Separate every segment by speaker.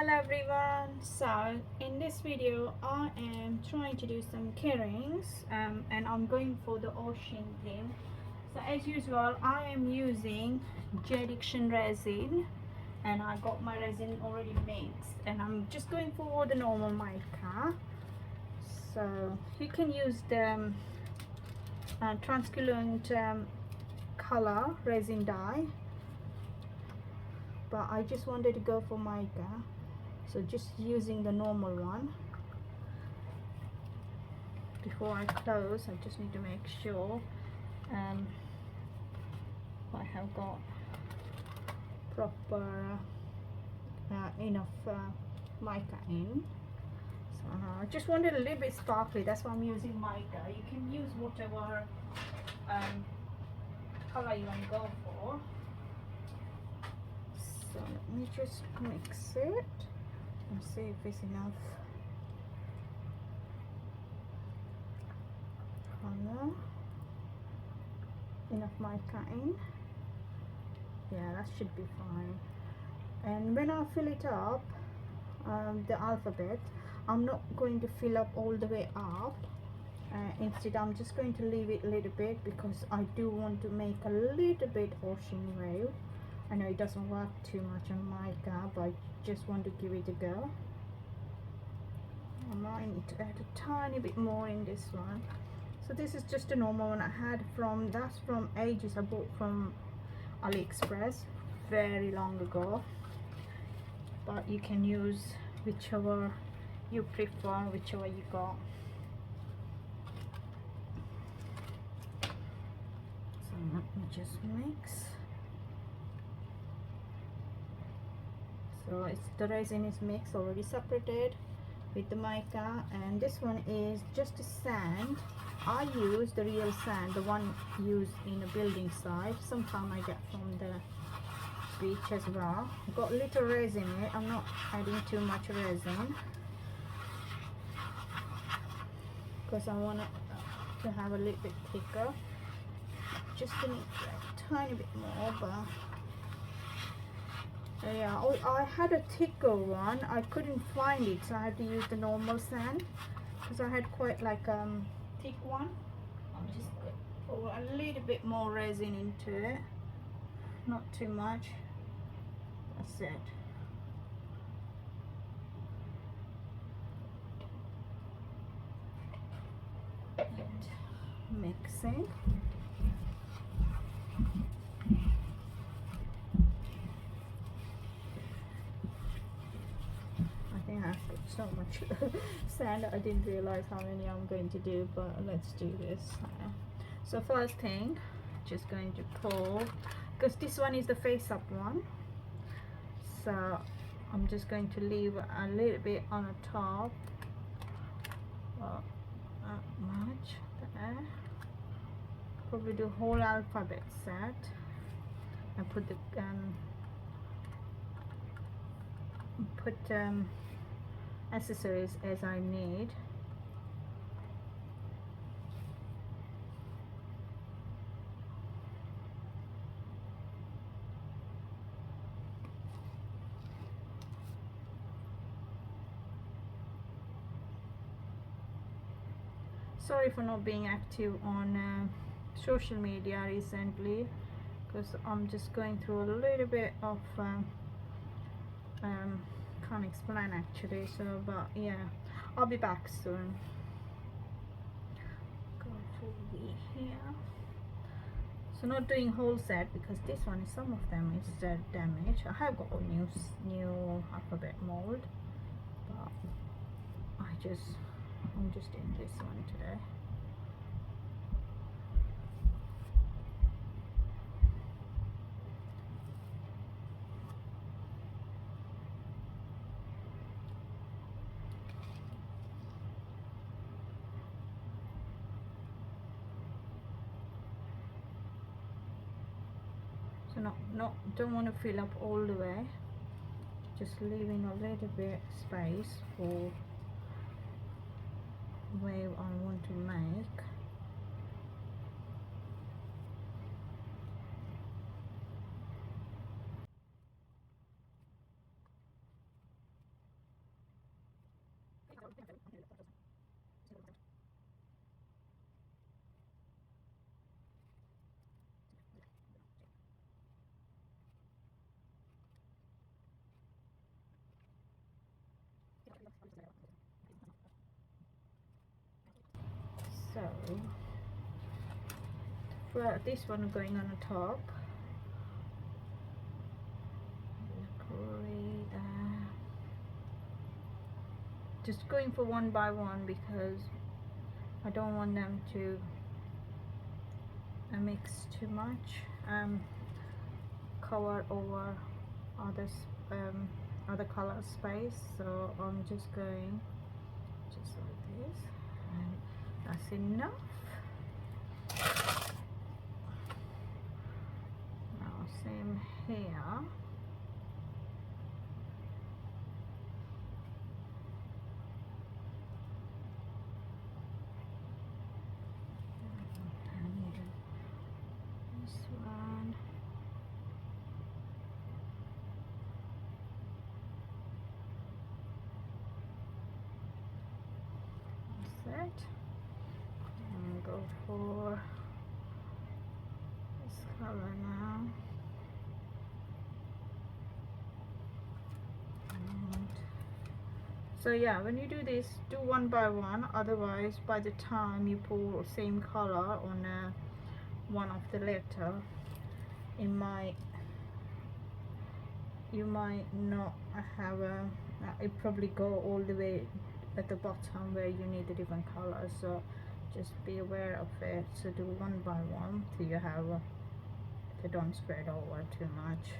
Speaker 1: Hello everyone. So in this video I am trying to do some keyrings and I'm going for the ocean theme. So as usual I am using Beach Initial Resin and I got my resin already mixed and I'm just going for the normal mica. So you can use the translucent color resin dye, but I just wanted to go for mica, so just using the normal one. Before I close I just need to make sure I have got proper enough mica in. So I just wanted a little bit sparkly, that's why I'm using mica. You can use whatever color you want to go for. So let me just mix it and see if it's enough color, enough mica in. Yeah, that should be fine. And when I fill it up, the alphabet, I'm not going to fill up all the way up. Instead I'm just going to leave it a little bit because I do want to make a little bit ocean wave. I know it doesn't work too much on mica, but I just want to give it a go. I might need to add a tiny bit more in this one. So this is just a normal one I had from, that's from ages, I bought from AliExpress very long ago, but you can use whichever you prefer, whichever you got. So let me just mix. So it's, the resin is mixed, already separated with the mica, and this one is just a sand. I use the real sand, the one used in a building site. Sometimes I get from the beach as well. Got little resin in it, I'm not adding too much resin because I want it to have a little bit thicker. Just a tiny bit more, but yeah, I had a thicker one, I couldn't find it, so I had to use the normal sand because I had quite like thick one. I'm just going to pour a little bit more resin into it, not too much. That's it. And mixing. I put so much sand, I didn't realize how many I'm going to do, but let's do this. So first thing, just going to pour, because this one is the face up one, so I'm just going to leave a little bit on the top, not much there. Probably do whole alphabet set and put the accessories as I need. Sorry for not being active on social media recently, because I'm just going through a little bit of can't explain actually, so but yeah, I'll be back soon. Go to here. So not doing whole set because this one is, some of them is damaged. I have got a new alphabet mold, but I'm just in this one today. So don't want to fill up all the way, just leaving a little bit space for wave I want to make. So for this one going on the top, just going for one by one because I don't want them to mix too much, cover over other color space. So I'm just going just like this, and that's enough. Now same here. This one. That's it. And go for this color now. And so yeah, when you do this, do one by one, otherwise by the time you pour same color on one of the letter, you might not have it probably go all the way at the bottom where you need a different color. So just be aware of it. So do one by one till you have they don't spread over too much.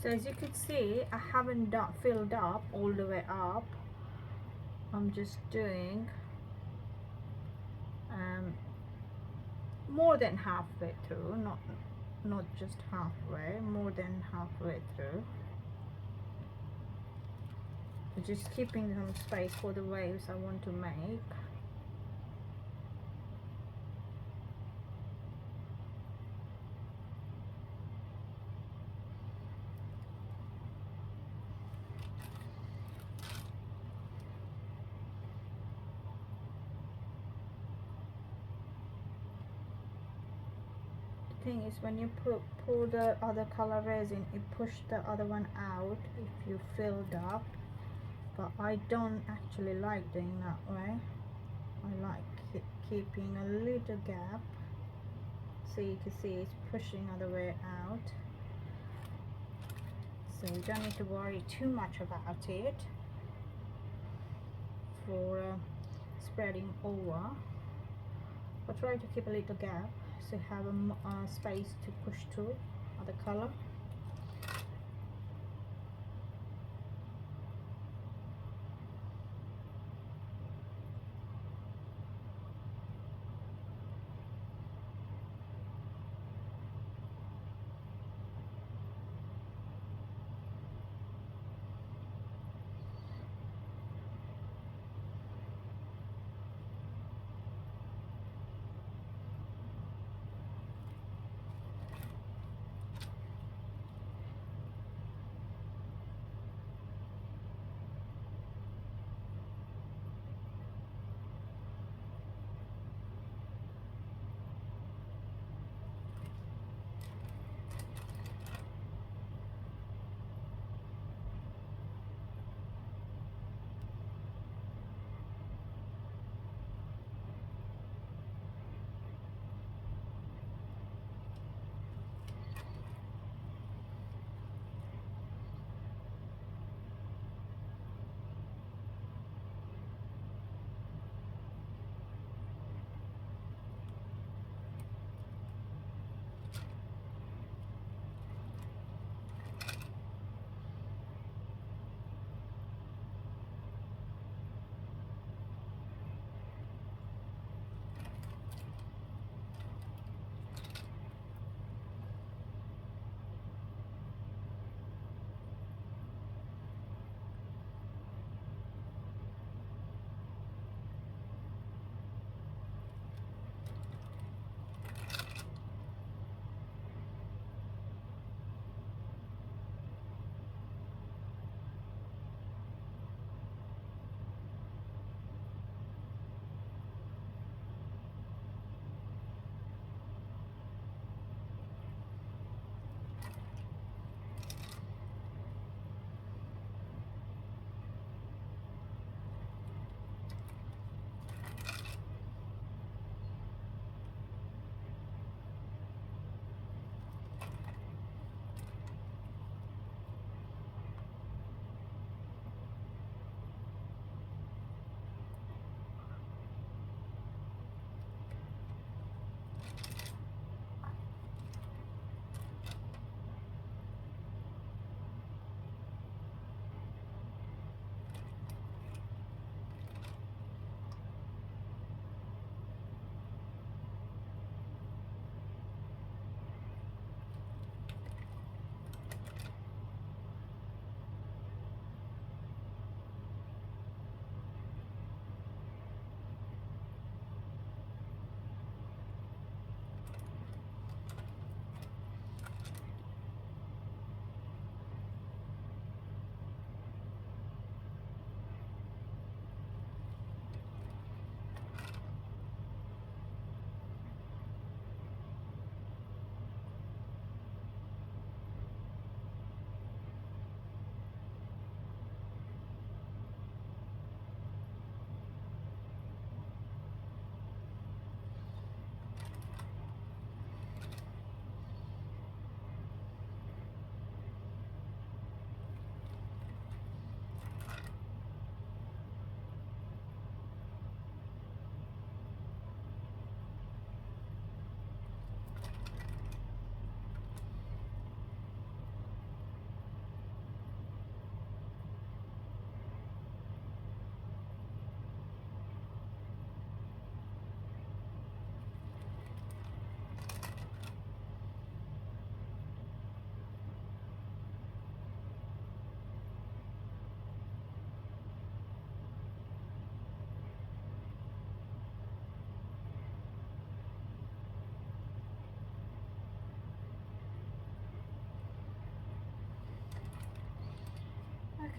Speaker 1: So as you can see, I haven't filled up all the way up. I'm just doing more than halfway through, not just halfway, more than halfway through. Just keeping some space for the waves I want to make. Thing is, when you pour the other color resin, it pushes the other one out if you filled up, but I don't actually like doing that way. I like keeping a little gap, so you can see it's pushing other way out, so you don't need to worry too much about it for spreading over, but try to keep a little gap so you have a space to push through other color.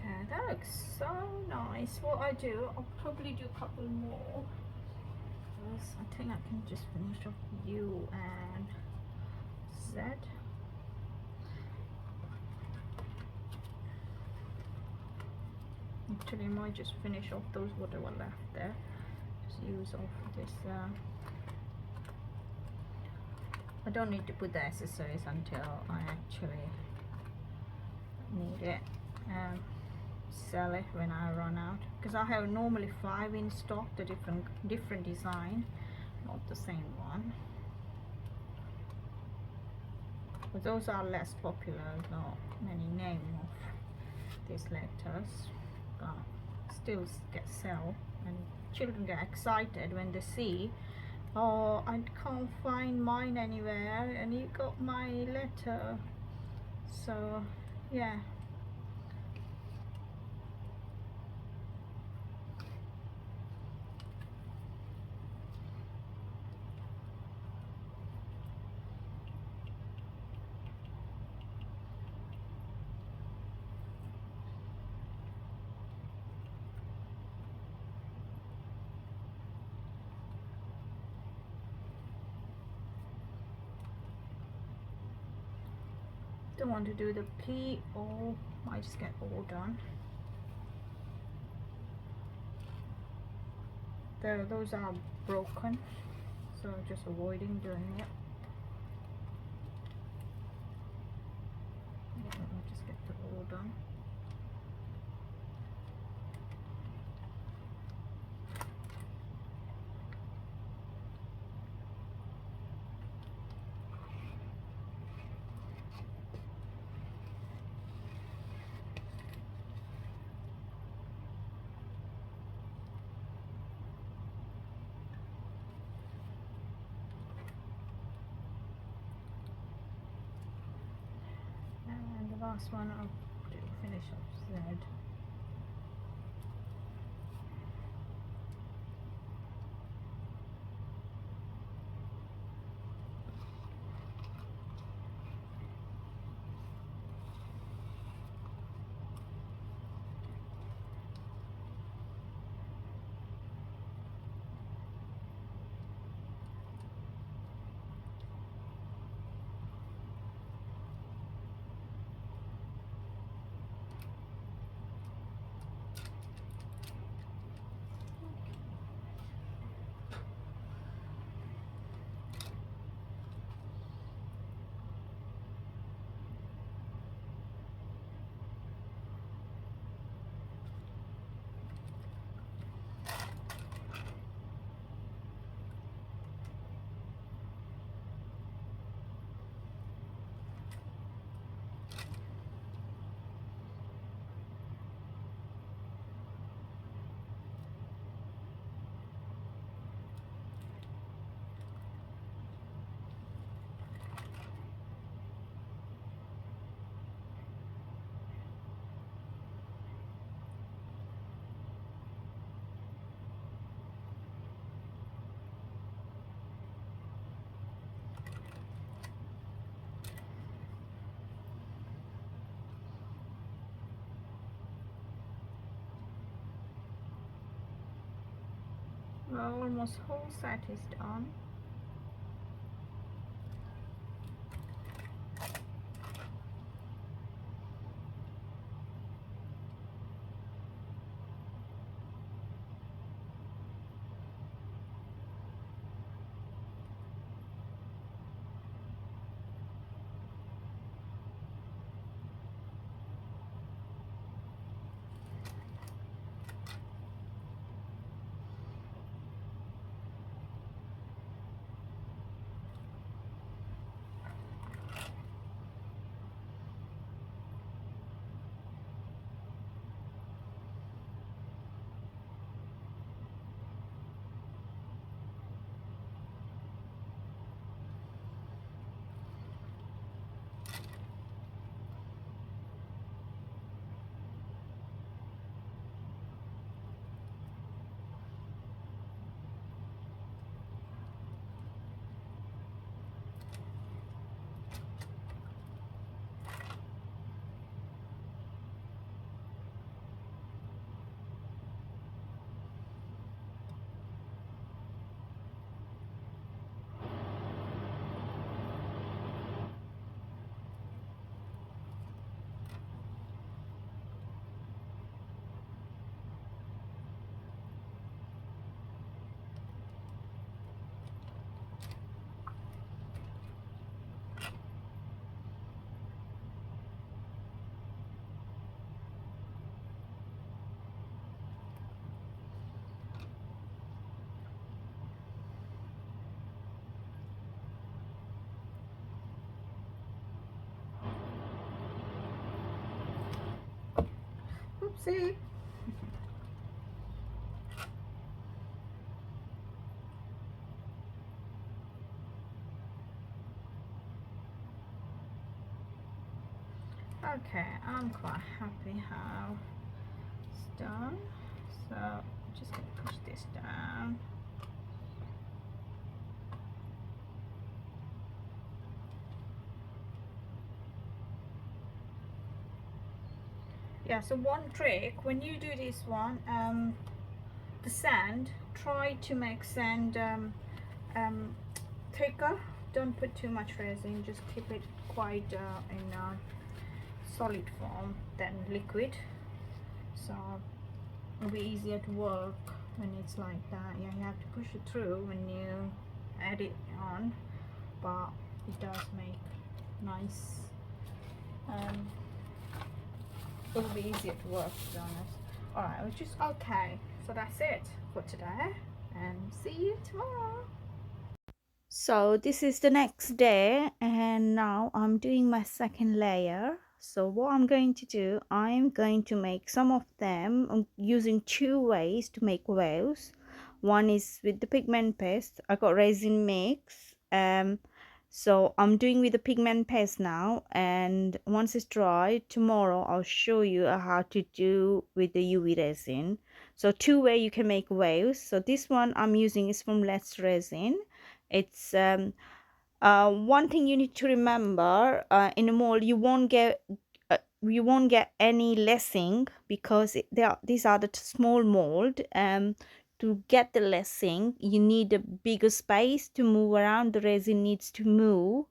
Speaker 1: Okay, that looks so nice. What I do, I'll probably do a couple more. I think I can just finish off U and Z. Actually, I might just finish off those whatever left there. Just use off this. I don't need to put the accessories until I actually need it. Sell it when I run out, because I have normally 5 in stock, the different design, not the same one, but those are less popular, not many name of these letters, but still get sell, and children get excited when they see, oh, I can't find mine anywhere and you got my letter. So yeah. Don't want to do the P, or I just get all done. Those are broken, so just avoiding doing it. Yeah, I'll just get the all done. And the last one I'll finish off Z. Well, almost whole set is done. See? Okay, I'm quite happy how it's done. So I'm just going to push this down. Yeah, so one trick when you do this one, the sand, try to make sand thicker. Don't put too much resin, just keep it quite in solid form than liquid, so it'll be easier to work when it's like that. Yeah, you have to push it through when you add it on, but it does make nice, it'll be easier to work, to be honest. Alright, which is okay. So that's it for today, and see you tomorrow. So this is the next day, and now I'm doing my second layer. So what I'm going to do, I'm going to make some of them using two ways to make waves. One is with the pigment paste. I got resin mix, so I'm doing with the pigment paste now, and once it's dry, tomorrow I'll show you how to do with the UV resin. So two way you can make waves. So this one I'm using is from Let's Resin. It's one thing you need to remember, in a mold you won't get any lessing, because these are the small mold. To get the lessing, you need a bigger space to move around. The resin needs to move,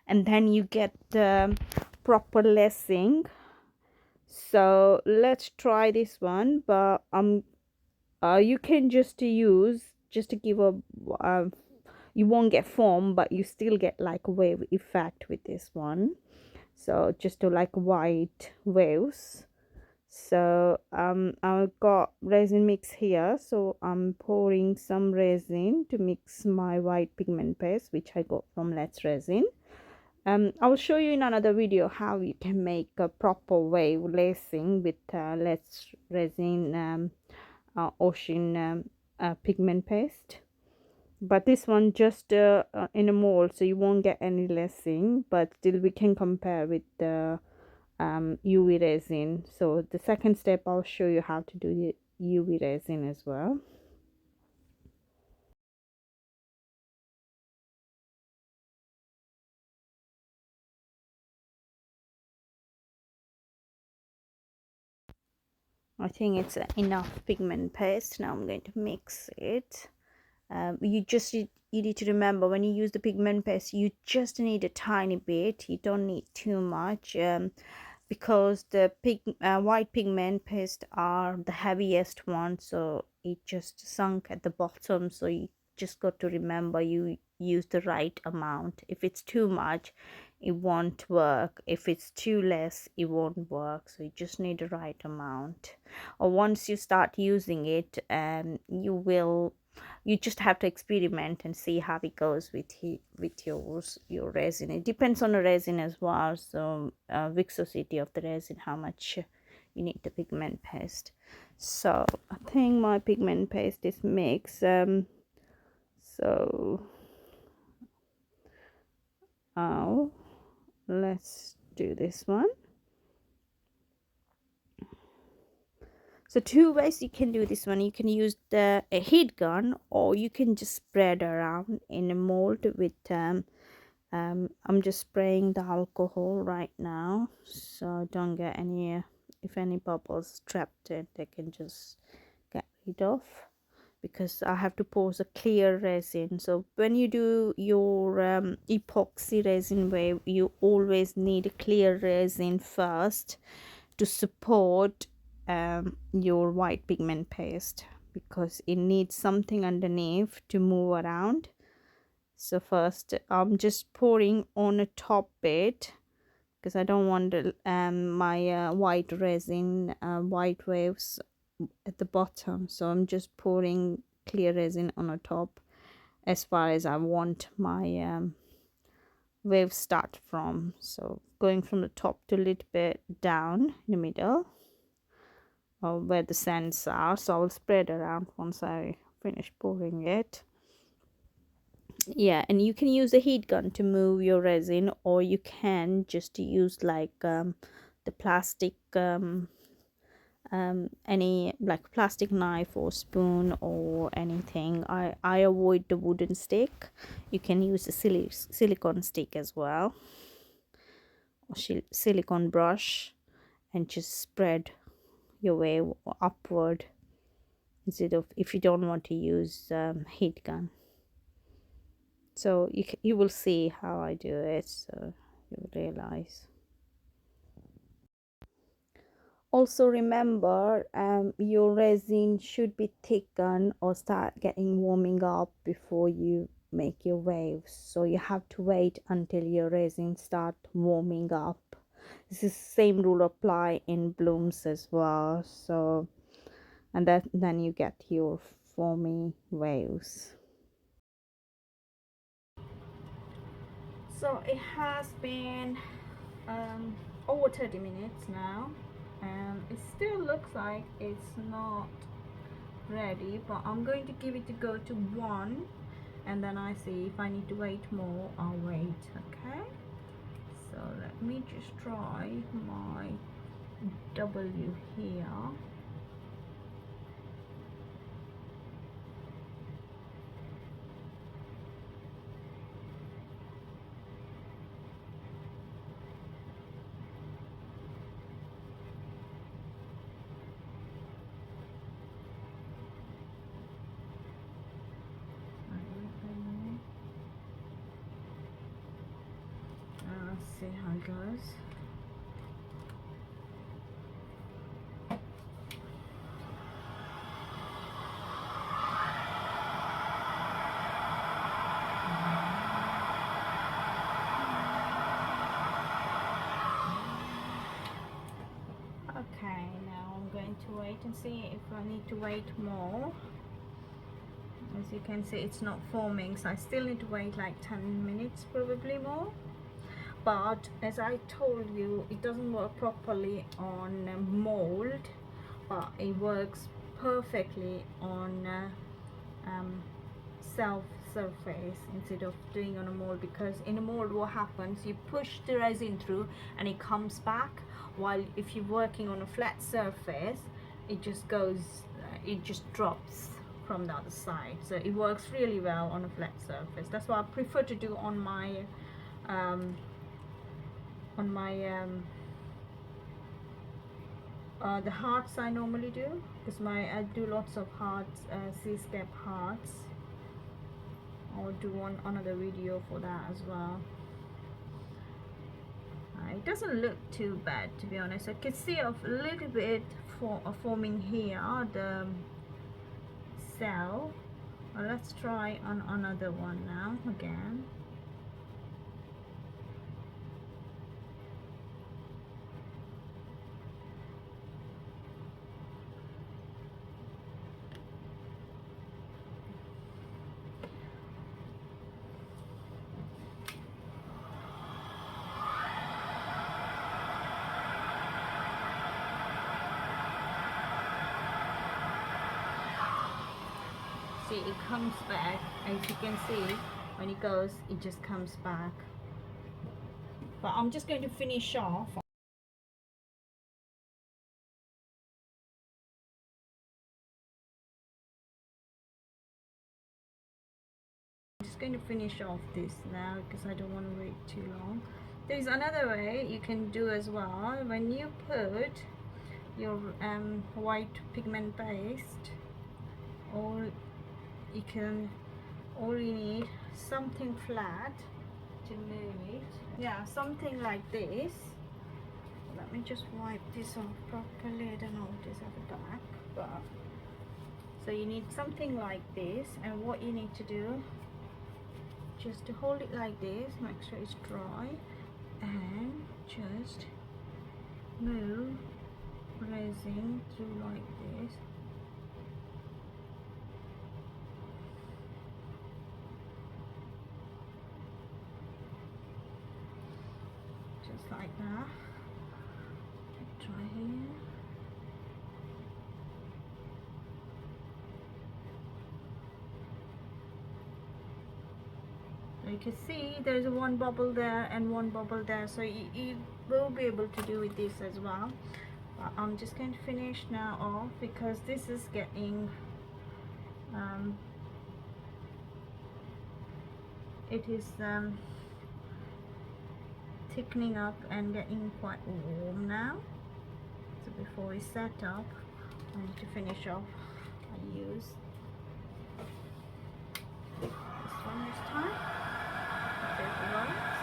Speaker 1: and then you get the proper lessing. So let's try this one, but you can just use, just to give a you won't get foam, but you still get like wave effect with this one. So just to like white waves. So I've got resin mix here, so I'm pouring some resin to mix my white pigment paste, which I got from Let's Resin. I will show you in another video how you can make a proper wave lacing with Let's Resin ocean pigment paste. But this one just in a mold, so you won't get any lessing, but still we can compare with the UV resin. So the second step, I'll show you how to do the UV resin as well. I think it's enough pigment paste. Now I'm going to mix it. You need to remember, when you use the pigment paste, you just need a tiny bit. You don't need too much, because the white pigment paste are the heaviest one, so it just sunk at the bottom. So you just got to remember, you use the right amount. If it's too much, it won't work. If it's too less, it won't work. So you just need the right amount. Or once you start using it, you just have to experiment and see how it goes with your resin. It depends on the resin as well, so viscosity of the resin, how much you need the pigment paste. So I think my pigment paste is mixed. So now let's do this one. So two ways you can do this one. You can use a heat gun, or you can just spread around in a mold with I'm just spraying the alcohol right now, so don't get any if any bubbles trapped in, they can just get rid of, because I have to pour a clear resin. So when you do your epoxy resin wave, you always need a clear resin first to support your white pigment paste, because it needs something underneath to move around. So first I'm just pouring on a top bit, because I don't want my white resin white waves at the bottom. So I'm just pouring clear resin on the top as far as I want my waves start from. So going from the top to a little bit down in the middle. where the sands are, so I'll spread around once I finish pouring it. Yeah, and you can use a heat gun to move your resin, or you can just use like the plastic any like plastic knife or spoon or anything. I avoid the wooden stick. You can use a silicone stick as well, or silicone brush, and just spread your way upward, instead of, if you don't want to use heat gun. So you will see how I do it, so you will realize. Also remember, your resin should be thickened or start getting warming up before you make your waves. So you have to wait until your resin start warming up. This is same rule apply in blooms as well. So, and then you get your foamy waves. So it has been over 30 minutes now, and it still looks like it's not ready, but I'm going to give it to go to 1, and then I see if I need to wait more, I'll wait. Okay, so let me just try my W here. Let's see how it goes. Okay, now I'm going to wait and see if I need to wait more. As you can see, it's not forming, so I still need to wait like 10 minutes, probably more. But as I told you, it doesn't work properly on mold, but it works perfectly on self surface instead of doing on a mold. Because in a mold, what happens, you push the resin through and it comes back, while if you're working on a flat surface, it just goes, it just drops from the other side. So it works really well on a flat surface. That's why I prefer to do on my the hearts I normally do, because I do lots of hearts, seascape hearts. I'll do another video for that as well. It doesn't look too bad, to be honest. I can see a little bit forming here, the cell. Let's try on another one now again. See, it comes back. As you can see, when it goes, it just comes back. But I'm just going to finish off. I'm just going to finish off this now because I don't want to wait too long. There's another way you can do as well. When you put your white pigment paste, all you need something flat to move it. Yeah, something like this. Let me just wipe this off properly. I don't know what is at the back, but so you need something like this, and what you need to do, just to hold it like this, make sure it's dry, and just move resin through like this. Just like that. Try here. you can see there's one bubble there and one bubble there, so you will be able to do with this as well. I'm just going to finish now off because this is getting it is thickening up and getting quite warm now. So before we set up, I need to finish off. I use this one this time. There's the lights.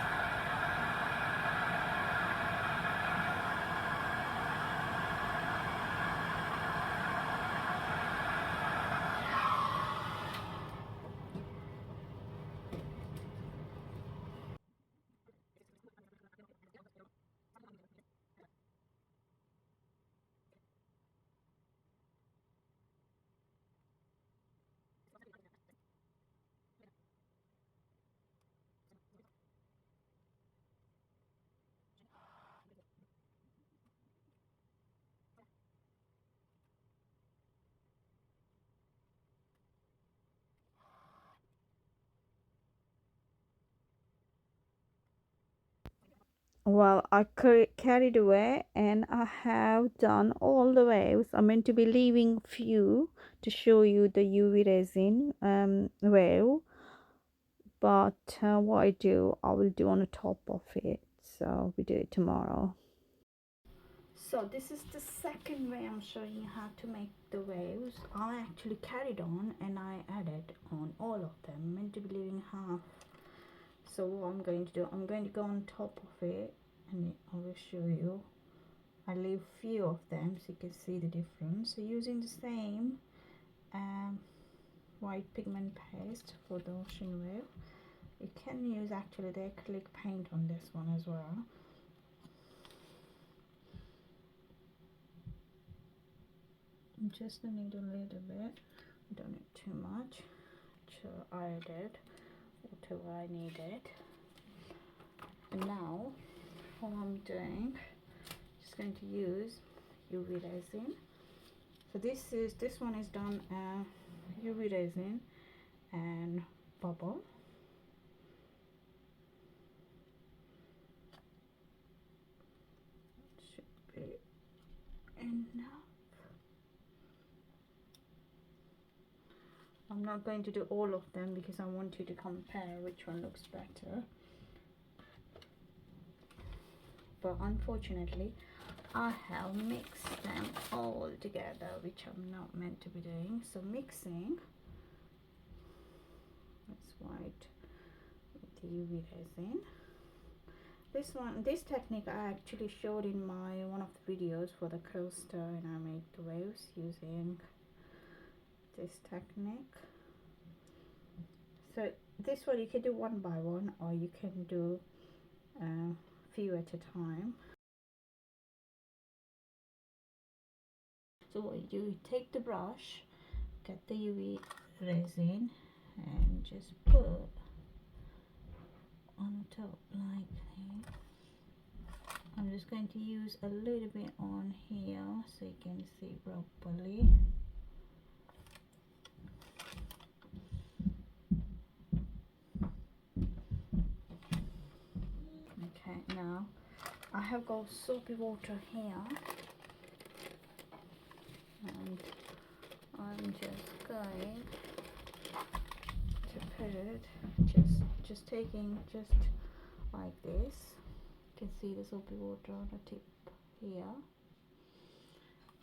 Speaker 1: Well, I carried away and I have done all the waves. I'm meant to be leaving few to show you the UV resin wave, but what I will do on the top of it, so we do it tomorrow. So this is the second way I'm showing you how to make the waves. I actually carried on and I added on all of them. I'm meant to be leaving half. So what I'm going to do, I'm going to go on top of it and I will show you. I leave few of them so you can see the difference. So using the same white pigment paste for the ocean wave, you can use actually the acrylic paint on this one as well. Just need a little bit, don't need too much. So I added whatever I needed. And now what I'm doing, just going to use UV resin. So this one is done UV resin and bubble. Should be enough. I'm not going to do all of them because I want you to compare which one looks better. But unfortunately I have mixed them all together, which I'm not meant to be doing. So mixing, that's white with the UV resin. This technique I actually showed in my one of the videos for the coaster, and I made the waves using this technique. So this one you can do one by one, or you can do few at a time. So what you do, you take the brush, get the UV resin and just put on the top like this. I'm just going to use a little bit on here so you can see properly. Okay, now I have got soapy water here and I'm just going to put it, just taking just like this. You can see the soapy water on the tip here,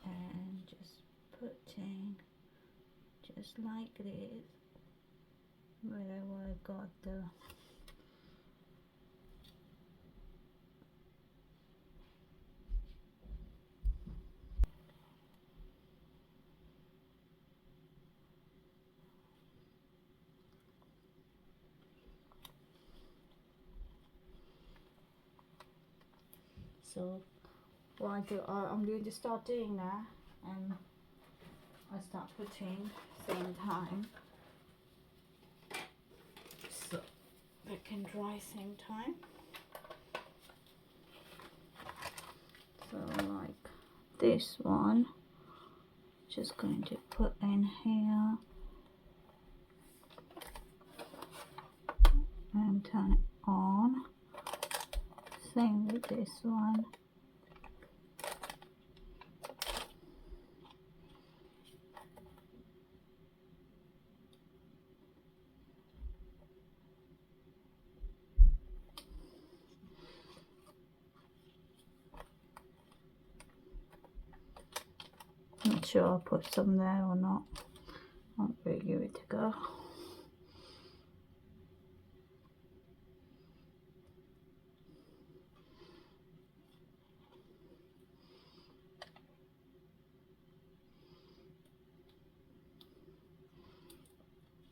Speaker 1: and just putting just like this wherever I got the so what I do, I'm going to start doing that, and I start putting same time so it can dry same time. So like this one, just going to put in here and turn it on. Same with this one. Not sure I'll put some there or not. I'll give it a go.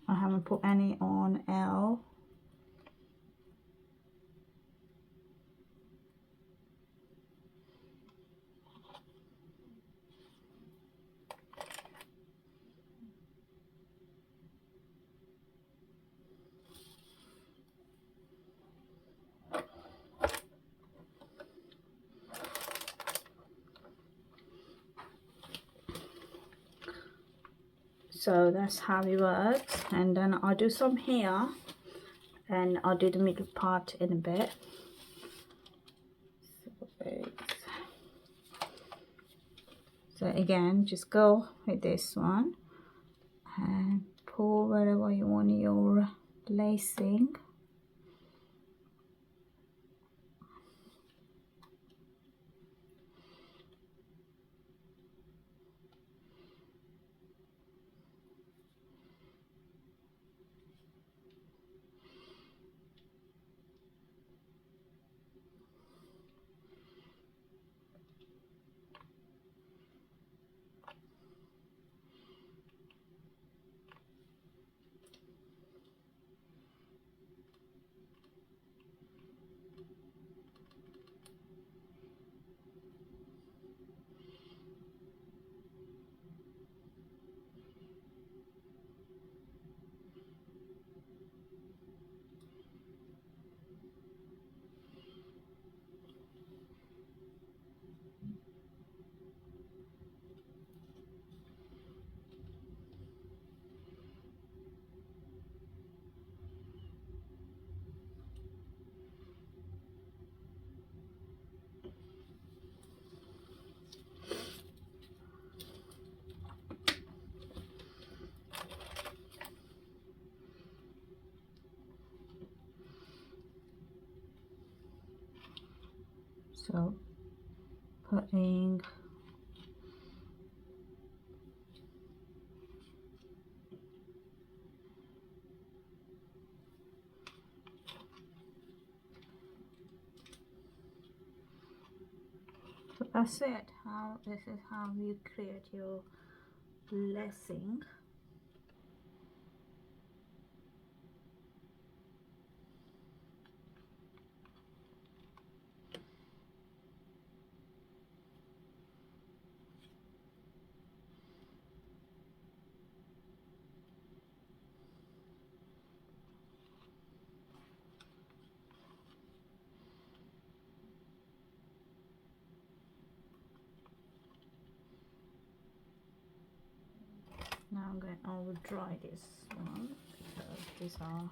Speaker 1: I haven't put any on L. So that's how it works, and then I'll do some here and I'll do the middle part in a bit. So again, just go with this one and pull wherever you want your lacing. So putting so that's it. This is how you create your lacing. Now I will dry this one because these are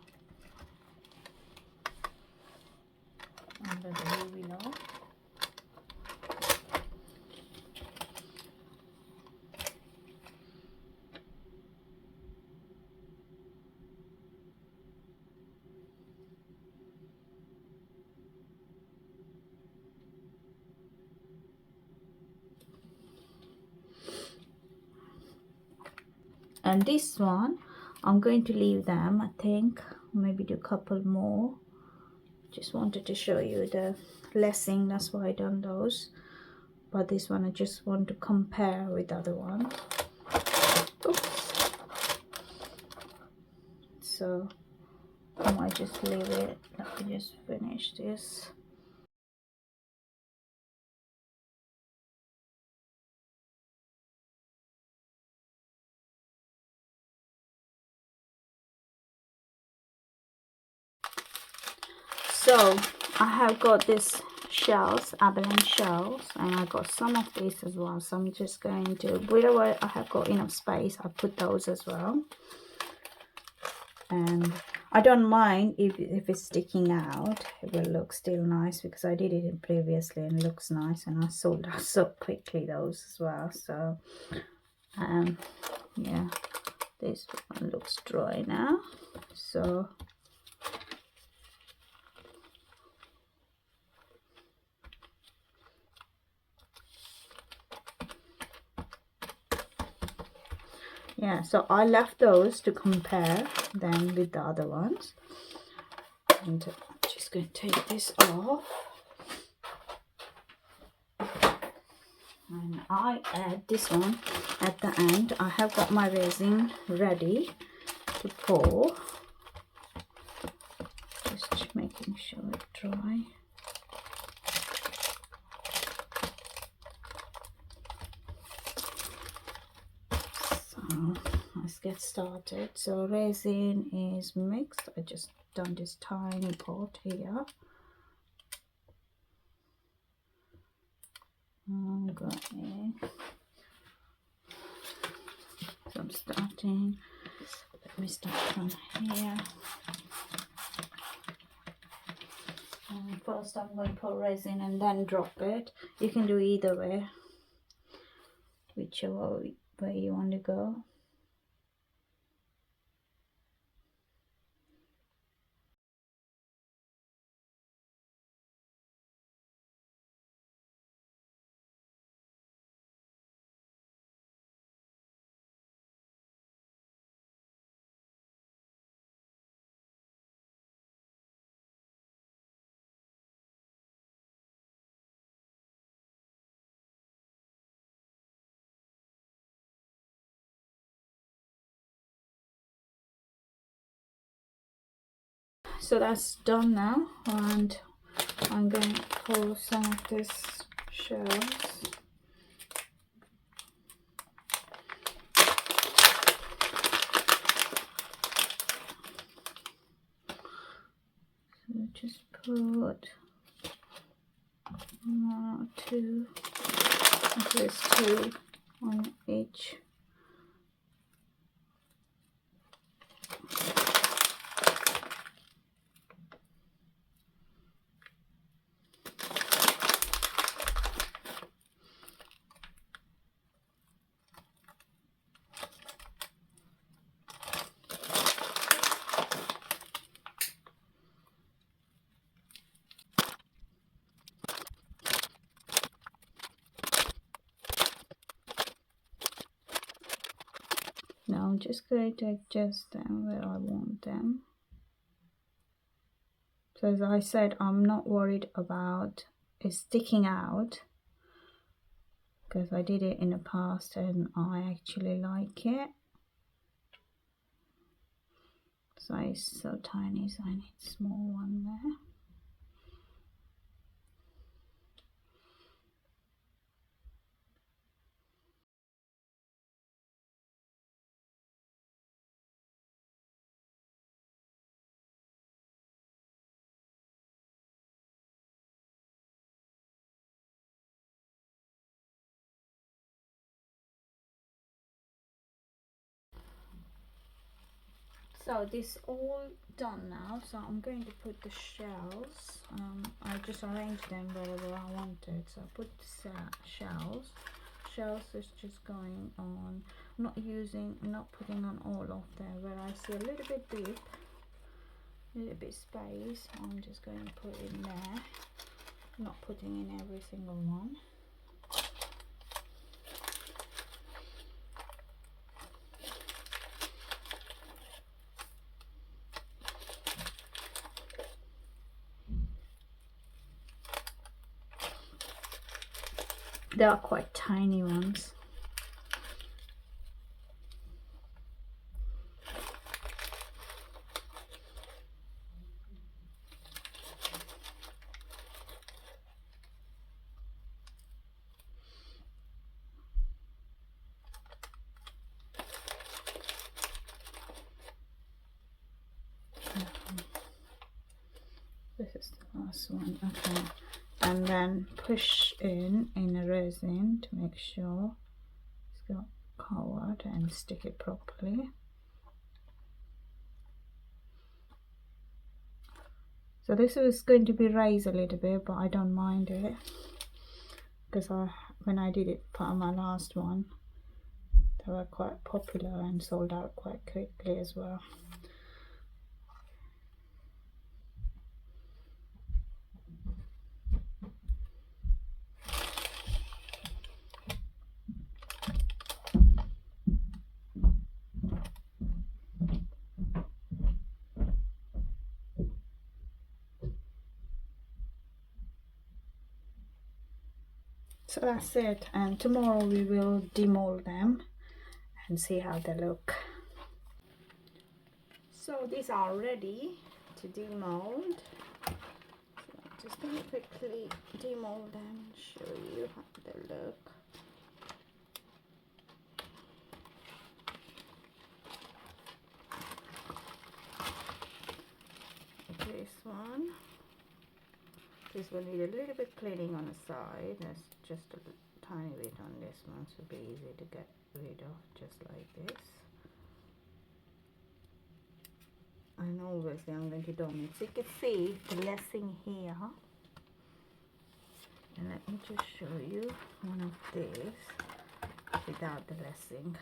Speaker 1: under the UV light. And this one I'm going to leave them, I think maybe do a couple more. Just wanted to show you the lacing, that's why I done those. But this one I just want to compare with the other one. Oops. So I might just leave it. Let me just finish this. So I have got this shells, abalone shells, and I got some of these as well. So I'm just going to, wherever I have got enough space, I put those as well. And I don't mind if it's sticking out. It will look still nice because I did it in previously and it looks nice, and I sold out so quickly those as well. So yeah, this one looks dry now, so yeah, so I left those to compare then with the other ones. And I'm just going to take this off. And I add this one at the end. I have got my resin ready to pour. Just making sure it's dry. So let's get started. So resin is mixed. I just done this tiny pot here. I'm going. So I'm starting. Let me start from here. And first I'm going to pour resin and then drop it. You can do either way, whichever way you want to go. So that's done now, and I'm going to pour some of this shells. So just put 1 or 2, at least 2 on each. Now I'm just going to adjust them where I want them. So as I said, I'm not worried about it sticking out because I did it in the past and I actually like it. Size so tiny, so I need a small one there. So this all done now, so I'm going to put the shells. I just arranged them wherever I wanted, so I put the shells is just going on, not putting on all of them. Where I see a little bit deep, a little bit space, I'm just going to put in there, not putting in every single one. They are quite tiny ones. This is the last one. Okay. And then push in a resin to make sure it's got covered and stick it properly. So this is going to be raised a little bit, but I don't mind it, because when I did it for my last one, they were quite popular and sold out quite quickly as well. So that's it, and tomorrow we will demold them and see how they look. So these are ready to demold. So I'm just going to quickly demold them and show you how they look. This will need a little bit cleaning on the side. There's just a tiny bit on this one, so it'll be easy to get rid of, just like this. And obviously I'm going to domino. So you can see the lessing here. And let me just show you one of these without the lessing.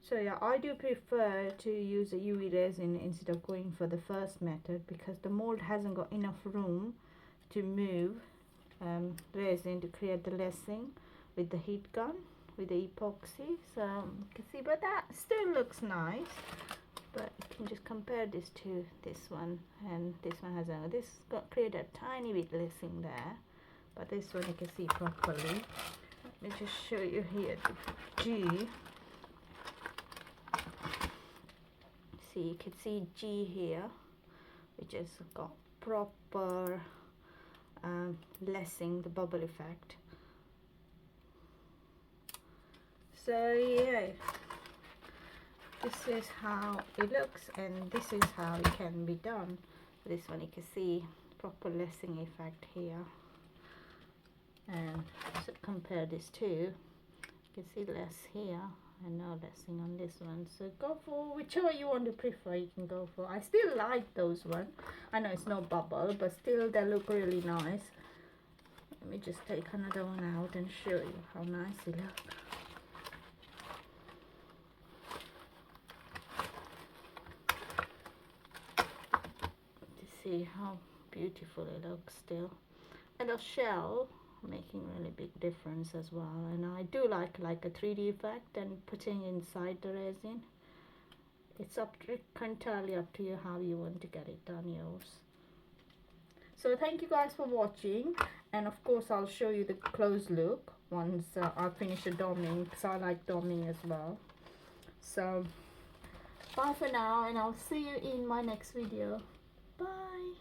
Speaker 1: So yeah, I do prefer to use a UV resin instead of going for the first method, because the mold hasn't got enough room to move resin to create the lessing with the heat gun, with the epoxy. So you can see, but that still looks nice. But you can just compare this to this one, and this one has this got created a tiny bit lessing there, but this one you can see properly. Let me just show you here the G. See, you can see G here, which has got proper lessing, the bubble effect. So yeah, this is how it looks, and this is how it can be done. This one you can see proper lessing effect here, and so compare this to, you can see less here and no lessing on this one. So go for whichever you want to prefer, you can go for. I still like those ones. I know it's no bubble, but still they look really nice. Let me just take another one out and show you how nice they look. To see how beautiful it looks still. And the shell making really big difference as well. And I do like a 3D effect and putting inside the resin. It's entirely up to you how you want to get it done, yours. So thank you guys for watching, and of course I'll show you the close look once I finish the doming, because I like doming as well. So bye for now, and I'll see you in my next video. Bye.